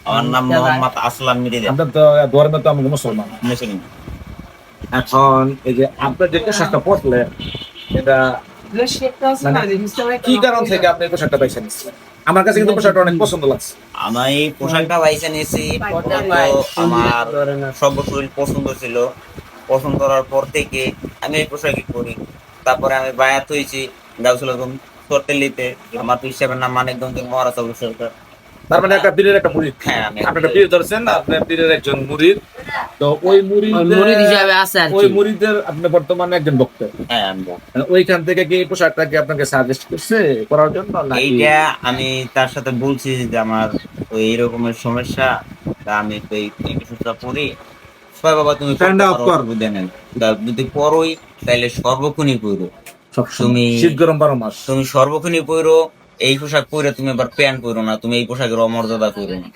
আমার নাম মোহাম্মদ আসলাম মির্জা। আপনার তো ধর্মে তো আমি মুসলমান। মুসলিম। এখন এই যে আপনার যে পোশাকটা পরলেন, এটা মানে কি কারণ থেকে আপনি এই পোশাকটা পাইছেন? আমার কাছে কিন্তু পোশাকটা অনেক পছন্দ লাগছে। আমি এই পোশাকটা বাইছে নিয়েছি, প্রথমত আমার সর্বশরীর পছন্দ ছিল। পছন্দ করার পর থেকে আমি এই পোশাকই পরি। তারপরে আমি বায়াত হয়েছি গাউসুল আজম চরতেল্লিতে। আমার হিসাবের নাম মানিকগঞ্জের মহারাজ আবু সরকার। তার মানে একটা পীরের একটা মুরিদ। হ্যাঁ, আমি আপনি একটা পীর ধরছেন, আপনার পীরের একজন মুরিদ। তো ওই মুরিদ মুরিদ হিসাবে আছে আর ওই কি। মুরিদের আপনি বর্তমানে একজন ভক্ত। হ্যাঁ, আমি মানে ওইখান থেকে কি এই পোশাকটাকে আপনাকে সাজেস্ট করছে করার জন্য নাকি? এইটা আমি তার সাথে বলছি যে আমার ওই এরকমের সমস্যা, তা আমি তো এই বিষয়টা পড়ি। সবাই বাবা তুমি Stand up কর। অসুবিধা নেই, তা যদি পড়োই তাইলে সর্বক্ষণই পড়ো। সবসময় তুমি শীত গরম 12 মাস। তুমি সর্বক্ষণই পড়ো। এই পোশাক পরে তুমি আবার প্যান্ট পরো না, তুমি এই পোশাকের অমর্যাদা করো না।